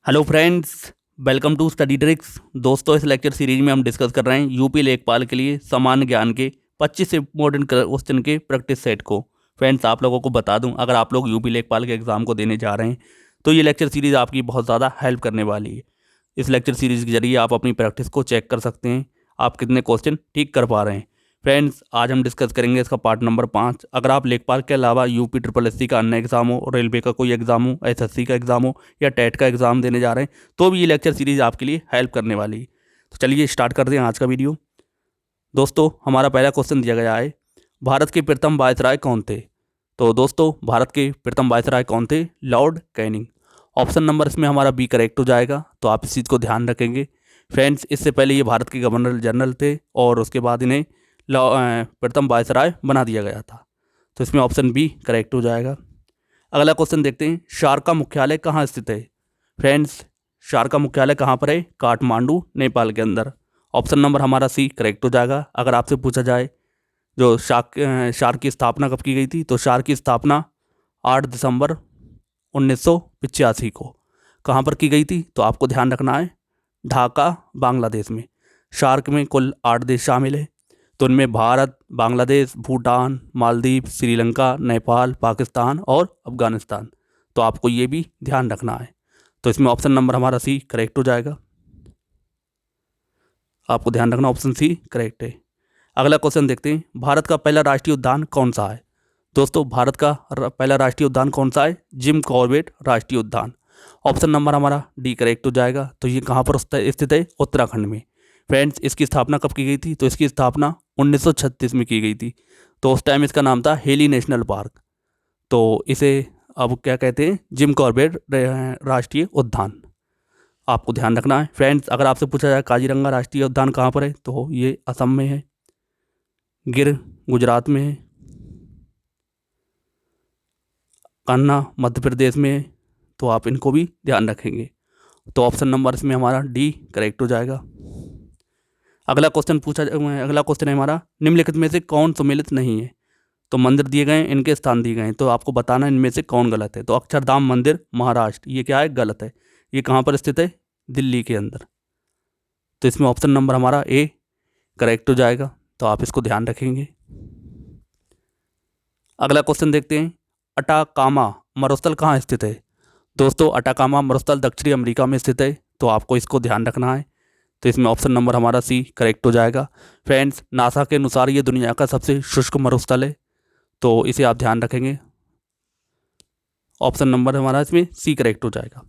Hello friends, welcome to study tricks. दोस्तों, इस lecture series में हम डिस्कस कर रहे हैं यूपी लेखपाल के लिए सामान्य ज्ञान के 25 इंपॉर्टेंट क्वेश्चन के प्रैक्टिस सेट को। फ्रेंड्स, आप लोगों को बता दूं, अगर आप लोग यूपी लेखपाल के एग्ज़ाम को देने जा रहे हैं तो ये लेक्चर सीरीज़ आपकी बहुत ज़्यादा हेल्प करने वाली है। इस लेक्चर सीरीज़ के जरिए आप अपनी प्रैक्टिस को चेक कर सकते हैं, आप कितने क्वेश्चन ठीक कर पा रहे हैं। फ्रेंड्स, आज हम डिस्कस करेंगे इसका पार्ट नंबर 5। अगर आप लेखपाल के अलावा यूपी ट्रिपल एससी का अन्य एग्जाम हो, रेलवे का कोई एग्जाम हो, एसएससी का एग्जाम हो या टेट का एग्जाम देने जा रहे हैं तो भी ये लेक्चर सीरीज आपके लिए हेल्प करने वाली है। तो चलिए स्टार्ट करते हैं आज का वीडियो। दोस्तों, हमारा पहला क्वेश्चन दिया गया है, भारत के प्रथम वायसराय कौन थे? तो दोस्तों, भारत के प्रथम वायसराय कौन थे? Lord Canning. ऑप्शन नंबर इसमें हमारा बी करेक्ट हो जाएगा, तो आप इस चीज़ को ध्यान रखेंगे। फ्रेंड्स, इससे पहले ये भारत के गवर्नर जनरल थे और उसके बाद इन्हें प्रथम वायसराय बना दिया गया था। तो इसमें ऑप्शन बी करेक्ट हो जाएगा। अगला क्वेश्चन देखते हैं, शार का मुख्यालय कहाँ स्थित है? फ्रेंड्स, शार का मुख्यालय कहाँ पर है? काठमांडू, नेपाल के अंदर। ऑप्शन नंबर हमारा सी करेक्ट हो जाएगा। अगर आपसे पूछा जाए जो शार की स्थापना कब की गई थी, तो शार की स्थापना 8 दिसंबर 1985 को कहाँ पर की गई थी? तो आपको ध्यान रखना है, ढाका, बांग्लादेश में। शार्क में कुल 8 देश शामिल है, तो इनमें भारत, बांग्लादेश, भूटान, मालदीव, श्रीलंका, नेपाल, पाकिस्तान और अफगानिस्तान। तो आपको ये भी ध्यान रखना है। तो इसमें ऑप्शन नंबर हमारा सी करेक्ट हो जाएगा। आपको ध्यान रखना, ऑप्शन सी करेक्ट है। अगला क्वेश्चन देखते हैं, भारत का पहला राष्ट्रीय उद्यान कौन सा है? दोस्तों, भारत का पहला राष्ट्रीय उद्यान कौन सा है? जिम कॉर्बेट राष्ट्रीय उद्यान। ऑप्शन नंबर हमारा डी करेक्ट हो जाएगा। तो ये कहाँ पर स्थित है? उत्तराखंड में। फ्रेंड्स, इसकी स्थापना कब की गई थी? तो इसकी स्थापना 1936 में की गई थी। तो उस टाइम इसका नाम था हेली नेशनल पार्क। तो इसे अब क्या कहते हैं? जिम कॉर्बेट राष्ट्रीय उद्यान। आपको ध्यान रखना है। फ्रेंड्स, अगर आपसे पूछा जाए काजीरंगा राष्ट्रीय उद्यान कहाँ पर है, तो ये असम में है, गिर गुजरात में है, कान्हा मध्य प्रदेश में है। तो आप इनको भी ध्यान रखेंगे। तो ऑप्शन नंबर इसमें हमारा डी करेक्ट हो जाएगा। अगला क्वेश्चन है हमारा, निम्नलिखित में से कौन सम्मिलित नहीं है? तो मंदिर दिए गए हैं, इनके स्थान दिए गए हैं, तो आपको बताना इनमें से कौन गलत है। तो अक्षरधाम मंदिर, महाराष्ट्र, ये क्या है? गलत है। ये कहाँ पर स्थित है? दिल्ली के अंदर। तो इसमें ऑप्शन नंबर हमारा ए करेक्ट हो जाएगा। तो आप इसको ध्यान रखेंगे। अगला क्वेश्चन देखते हैं, अटाकामा मरुस्थल कहाँ स्थित है? दोस्तों, अटाकामा मरुस्थल दक्षिणी अमेरिका में स्थित है। तो आपको इसको ध्यान रखना है। तो इसमें ऑप्शन नंबर हमारा सी करेक्ट हो जाएगा। फ्रेंड्स, नासा के अनुसार ये दुनिया का सबसे शुष्क मरुस्थल है, तो इसे आप ध्यान रखेंगे। ऑप्शन नंबर हमारा इसमें सी करेक्ट हो जाएगा।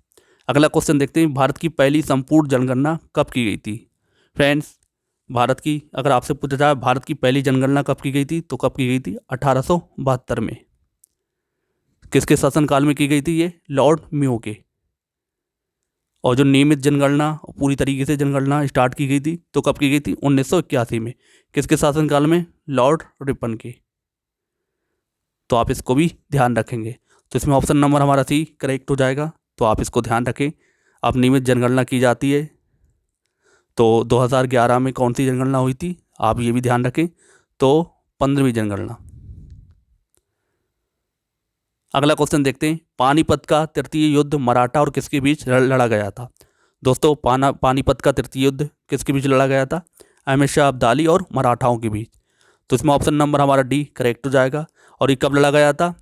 अगला क्वेश्चन देखते हैं, भारत की पहली संपूर्ण जनगणना कब की गई थी? फ्रेंड्स, भारत की अगर आपसे पूछा जाए भारत की पहली जनगणना कब की गई थी, तो कब की गई थी? 1872 में। किसके शासनकाल में की गई थी? ये लॉर्ड म्यो के। और जो नियमित जनगणना, पूरी तरीके से जनगणना स्टार्ट की गई थी, तो कब की गई थी? 1981 में। किसके शासनकाल में? लॉर्ड रिपन के। तो आप इसको भी ध्यान रखेंगे। तो इसमें ऑप्शन नंबर हमारा सी करेक्ट हो जाएगा। तो आप इसको ध्यान रखें। अब नियमित जनगणना की जाती है, तो 2011 में कौन सी जनगणना हुई थी, आप ये भी ध्यान रखें। तो 15वीं जनगणना। अगला क्वेश्चन देखते हैं, पानीपत का तृतीय युद्ध मराठा और किसके बीच लड़ा गया था? दोस्तों, पानीपत का तृतीय युद्ध किसके बीच लड़ा गया था? अहमद शाह अब्दाली और मराठाओं के बीच। तो इसमें ऑप्शन नंबर हमारा डी करेक्ट हो जाएगा। और ये कब लड़ा गया था?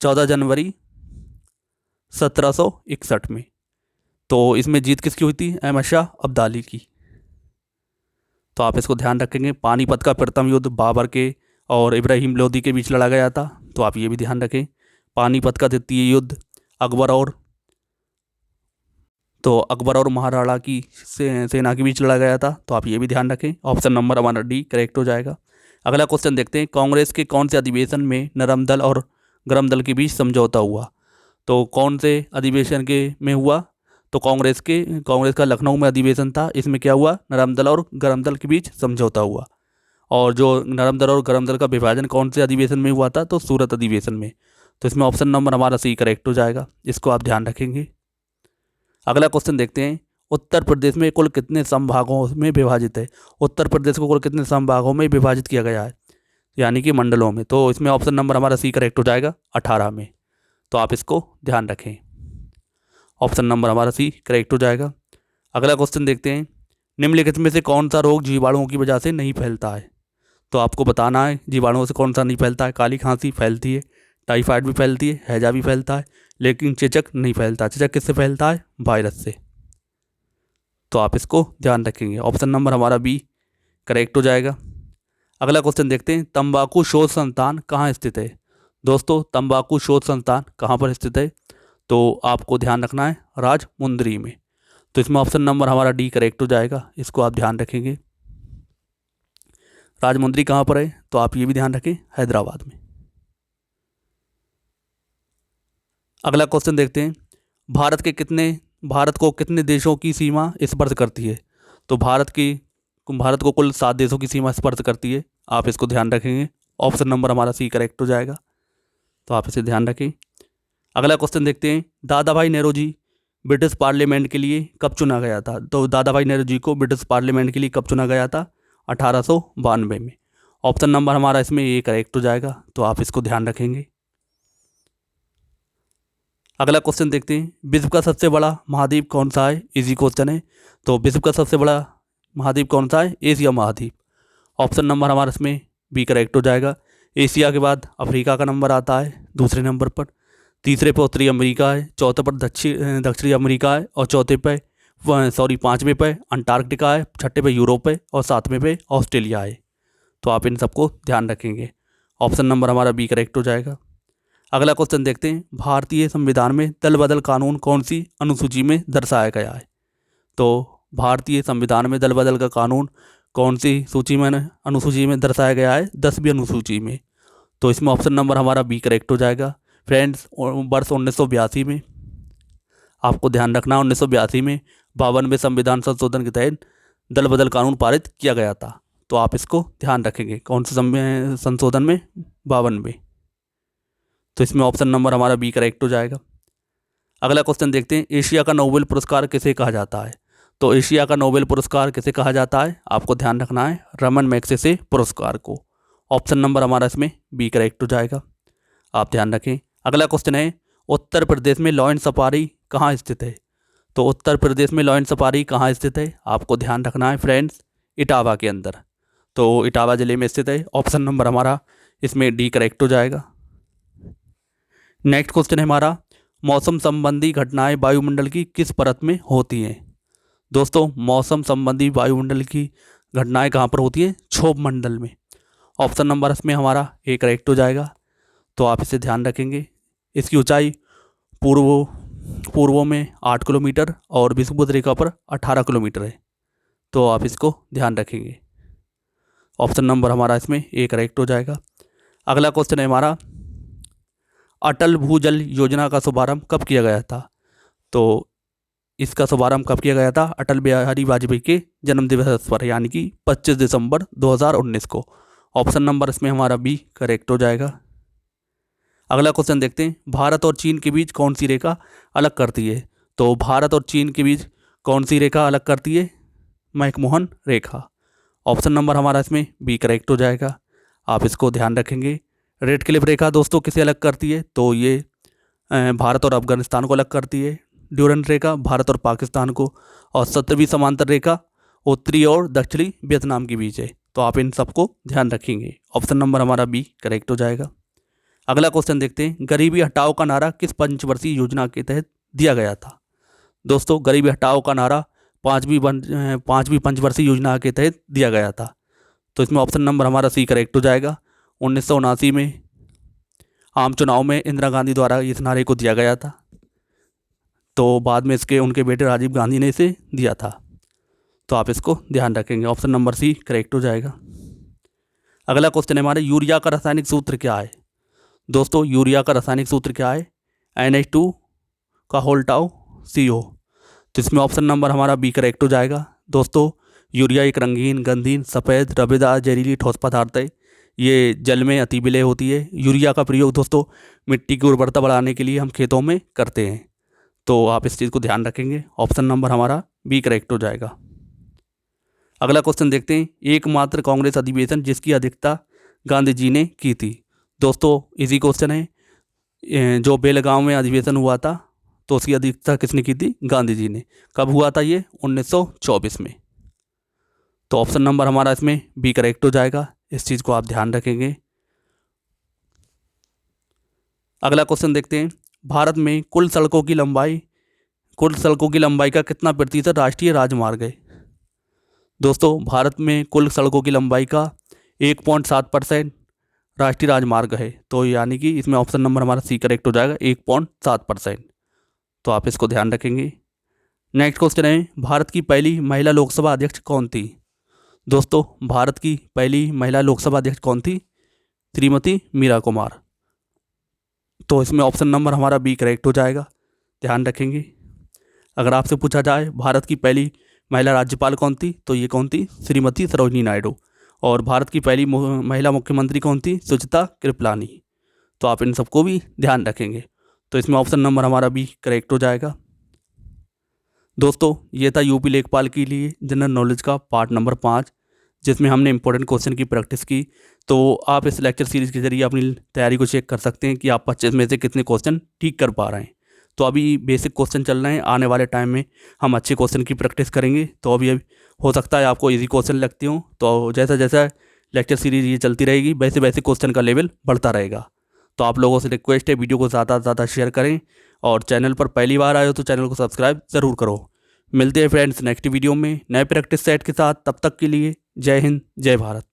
14 जनवरी 1761 में। तो इसमें जीत किसकी हुई थी? अहमद शाह अब्दाली की। तो आप इसको ध्यान रखेंगे। पानीपत का प्रथम युद्ध बाबर के और इब्राहिम लोदी के बीच लड़ा गया था, तो आप ये भी ध्यान रखें। पानीपत का द्वितीय युद्ध अकबर और महाराणा की सेना के बीच लड़ा गया था, तो आप ये भी ध्यान रखें। ऑप्शन नंबर हमारा डी करेक्ट हो जाएगा। अगला क्वेश्चन देखते हैं, कांग्रेस के कौन से अधिवेशन में नरम दल और गरम दल के बीच समझौता हुआ? तो कौन से अधिवेशन के में हुआ? तो कांग्रेस का लखनऊ में अधिवेशन था। इसमें क्या हुआ? नरम दल और गरम दल के बीच समझौता हुआ। और जो नरम दल और गरम दल का विभाजन कौन से अधिवेशन में हुआ था? तो सूरत अधिवेशन में। तो इसमें ऑप्शन नंबर हमारा सी करेक्ट हो जाएगा। इसको आप ध्यान रखेंगे। अगला क्वेश्चन देखते हैं, उत्तर प्रदेश में कुल कितने संभागों में विभाजित है? उत्तर प्रदेश को कुल कितने संभागों में विभाजित किया गया है, यानी कि मंडलों में? तो इसमें ऑप्शन नंबर हमारा सी करेक्ट हो जाएगा, 18 में। तो आप इसको ध्यान रखें। ऑप्शन नंबर हमारा सी करेक्ट हो जाएगा। अगला क्वेश्चन देखते हैं, निम्नलिखित में से कौन सा रोग जीवाणुओं की वजह से नहीं फैलता है। तो आपको बताना है जीवाणुओं से कौन सा नहीं फैलता है। काली खांसी फैलती है, टाइफाइड भी फैलती है, हैजा भी फैलता है, लेकिन चेचक नहीं फैलता। चेचक किससे फैलता है? वायरस से। तो आप इसको ध्यान रखेंगे। ऑप्शन नंबर हमारा बी करेक्ट हो जाएगा। अगला क्वेश्चन देखते हैं, तंबाकू शोध संस्थान कहाँ स्थित है। दोस्तों तंबाकू शोध संस्थान कहाँ पर स्थित है? तो आपको ध्यान रखना है राजमुंदरी में। तो इसमें ऑप्शन नंबर हमारा डी करेक्ट हो जाएगा, इसको आप ध्यान रखेंगे। राजमुंदरी कहाँ पर है? तो आप ये भी ध्यान रखें, हैदराबाद में। अगला क्वेश्चन देखते हैं, भारत को कितने देशों की सीमा स्पर्श करती है। तो भारत को कुल 7 देशों की सीमा स्पर्श करती है, आप इसको ध्यान रखेंगे। ऑप्शन नंबर हमारा सी करेक्ट हो जाएगा, तो आप इसे ध्यान रखें। अगला क्वेश्चन देखते हैं, दादा भाई नेहरू जी ब्रिटिश पार्लियामेंट के लिए कब चुना गया था। तो दादा भाई नेहरू जी को ब्रिटिश पार्लियामेंट के लिए कब चुना गया था? 1892 में। ऑप्शन नंबर हमारा इसमें ये करेक्ट हो जाएगा, तो आप इसको ध्यान रखेंगे। अगला क्वेश्चन देखते हैं, विश्व का सबसे बड़ा महाद्वीप कौन सा है। इजी क्वेश्चन है। तो विश्व का सबसे बड़ा महाद्वीप कौन सा है? एशिया महाद्वीप। ऑप्शन नंबर हमारा इसमें बी करेक्ट हो जाएगा। एशिया के बाद अफ्रीका का नंबर आता है दूसरे नंबर पर, तीसरे पर उत्तरी अमेरिका है, चौथे पर दक्षिणी अमेरिका है, और पाँचवें पे अंटार्कटिका है, छठे पे यूरोप है, और सातवें पे ऑस्ट्रेलिया है। तो आप इन सबको ध्यान रखेंगे। ऑप्शन नंबर हमारा बी करेक्ट हो जाएगा। अगला क्वेश्चन देखते हैं, भारतीय संविधान में दल बदल कानून कौन सी अनुसूची में दर्शाया गया है। तो भारतीय संविधान में दल बदल का कानून कौन सी अनुसूची में दर्शाया गया है? 10वीं अनुसूची में। तो इसमें ऑप्शन नंबर हमारा बी करेक्ट हो जाएगा। फ्रेंड्स वर्ष 1982 में, आपको ध्यान रखना, 1982 में 52वें संविधान संशोधन के तहत दल बदल कानून पारित किया गया था। तो आप इसको ध्यान रखेंगे, कौन से संशोधन में? 52वें। तो इसमें ऑप्शन नंबर हमारा बी करेक्ट हो जाएगा। अगला क्वेश्चन देखते हैं, एशिया का नोबेल पुरस्कार किसे कहा जाता है। तो एशिया का नोबेल पुरस्कार किसे कहा जाता है? आपको ध्यान रखना है रमन मैग्सेसे पुरस्कार को। ऑप्शन नंबर हमारा इसमें बी करेक्ट हो जाएगा, आप ध्यान रखें। अगला क्वेश्चन है, उत्तर प्रदेश में लॉयन सफारी कहाँ स्थित है। तो उत्तर प्रदेश में लॉयन सफारी कहाँ स्थित है? आपको ध्यान रखना है फ्रेंड्स, इटावा के अंदर। तो इटावा ज़िले में स्थित है। ऑप्शन नंबर हमारा इसमें डी करेक्ट हो जाएगा। नेक्स्ट क्वेश्चन है हमारा, मौसम संबंधी घटनाएं वायुमंडल की किस परत में होती हैं। दोस्तों मौसम संबंधी वायुमंडल की घटनाएं कहाँ पर होती हैं? क्षोभ मंडल में। ऑप्शन नंबर इसमें हमारा ए करेक्ट हो जाएगा, तो आप इसे ध्यान रखेंगे। इसकी ऊंचाई पूर्व में 8 किलोमीटर और विषुवत रेखा पर 18 किलोमीटर है, तो आप इसको ध्यान रखेंगे। ऑप्शन नंबर हमारा इसमें ए करेक्ट हो जाएगा। अगला क्वेश्चन है हमारा, अटल भूजल योजना का शुभारंभ कब किया गया था। तो इसका शुभारंभ कब किया गया था? अटल बिहारी वाजपेयी के जन्मदिवस पर, यानी कि 25 दिसंबर 2019 को। ऑप्शन नंबर इसमें हमारा बी करेक्ट हो जाएगा। अगला क्वेश्चन देखते हैं, भारत और चीन के बीच कौन सी रेखा अलग करती है। तो भारत और चीन के बीच कौन सी रेखा अलग करती है? मैकमोहन रेखा। ऑप्शन नंबर हमारा इसमें बी करेक्ट हो जाएगा, आप इसको ध्यान रखेंगे। रेड क्लिफ रेखा दोस्तों किसे अलग करती है? तो ये भारत और अफगानिस्तान को अलग करती है। ड्यूरेंट रेखा भारत और पाकिस्तान को, और 17वीं समांतर रेखा उत्तरी और दक्षिणी वियतनाम के बीच है। तो आप इन सबको ध्यान रखेंगे। ऑप्शन नंबर हमारा बी करेक्ट हो जाएगा। अगला क्वेश्चन देखते हैं, गरीबी हटाओ का नारा किस पंचवर्षीय योजना के तहत दिया गया था। दोस्तों गरीबी हटाओ का नारा पाँचवीं पंचवर्षीय योजना के तहत दिया गया था। तो इसमें ऑप्शन नंबर हमारा सी करेक्ट हो जाएगा। 1979 में आम चुनाव में इंदिरा गांधी द्वारा इस नारे को दिया गया था, तो बाद में इसके उनके बेटे राजीव गांधी ने इसे दिया था। तो आप इसको ध्यान रखेंगे। ऑप्शन नंबर सी करेक्ट हो जाएगा। अगला क्वेश्चन है हमारे, यूरिया का रासायनिक सूत्र क्या है। दोस्तों यूरिया का रासायनिक सूत्र क्या है? NH2 का होल टाउ CO। तो इसमें ऑप्शन नंबर हमारा बी करेक्ट हो जाएगा। दोस्तों यूरिया एक रंगीन, गंधीन, सफ़ेद, रबेदार, जहरीली ठोस पदार्थ है। ये जल में अति विलेय होती है। यूरिया का प्रयोग दोस्तों मिट्टी की उर्वरता बढ़ाने के लिए हम खेतों में करते हैं, तो आप इस चीज़ को ध्यान रखेंगे। ऑप्शन नंबर हमारा बी करेक्ट हो जाएगा। अगला क्वेश्चन देखते हैं, एकमात्र कांग्रेस अधिवेशन जिसकी अध्यक्षता गांधी जी ने की थी। दोस्तों इजी क्वेश्चन है, जो बेलगांव में अधिवेशन हुआ था तो उसकी अध्यक्षता किसने की थी? गांधी जी ने। कब हुआ था ये? 1924 में। तो ऑप्शन नंबर हमारा इसमें बी करेक्ट हो जाएगा। इस चीज़ को आप ध्यान रखेंगे। अगला क्वेश्चन देखते हैं। भारत में कुल सड़कों की लंबाई का कितना प्रतिशत राष्ट्रीय राजमार्ग है? दोस्तों, भारत में कुल सड़कों की लंबाई का 1.7% राष्ट्रीय राजमार्ग है। तो यानी कि इसमें ऑप्शन नंबर हमारा सी करेक्ट हो जाएगा, 1.7%। तो आप इसको ध्यान रखेंगे। नेक्स्ट क्वेश्चन है, भारत की पहली महिला लोकसभा अध्यक्ष कौन थी? दोस्तों, भारत की पहली महिला लोकसभा अध्यक्ष कौन थी? श्रीमती मीरा कुमार। तो इसमें ऑप्शन नंबर हमारा बी करेक्ट हो जाएगा। ध्यान रखेंगे। अगर आपसे पूछा जाए भारत की पहली महिला राज्यपाल कौन थी, तो ये कौन थी? श्रीमती सरोजिनी नायडू। और भारत की पहली महिला मुख्यमंत्री कौन थी? सुचिता कृपलानी। तो आप इन सबको भी ध्यान रखेंगे। तो इसमें ऑप्शन नंबर हमारा बी करेक्ट हो जाएगा। दोस्तों, ये था यूपी लेखपाल के लिए जनरल नॉलेज का पार्ट नंबर 5, जिसमें हमने इंपॉर्टेंट क्वेश्चन की प्रैक्टिस की। तो आप इस लेक्चर सीरीज़ के जरिए अपनी तैयारी को चेक कर सकते हैं कि आप 25 में से कितने क्वेश्चन ठीक कर पा रहे हैं। तो अभी बेसिक क्वेश्चन चल रहे हैं, आने वाले टाइम में हम अच्छे क्वेश्चन की प्रैक्टिस करेंगे। तो अभी हो सकता है आपको इजी क्वेश्चन लगते हों। तो जैसा जैसा लेक्चर सीरीज ये चलती रहेगी, वैसे वैसे क्वेश्चन का लेवल बढ़ता रहेगा। तो आप लोगों से रिक्वेस्ट है, वीडियो को ज़्यादा से ज़्यादा शेयर करें, और चैनल पर पहली बार आए हो तो चैनल को सब्सक्राइब ज़रूर करो। मिलते हैं फ्रेंड्स नेक्स्ट वीडियो में नए प्रैक्टिस सेट के साथ। तब तक के लिए जय हिंद, जय भारत।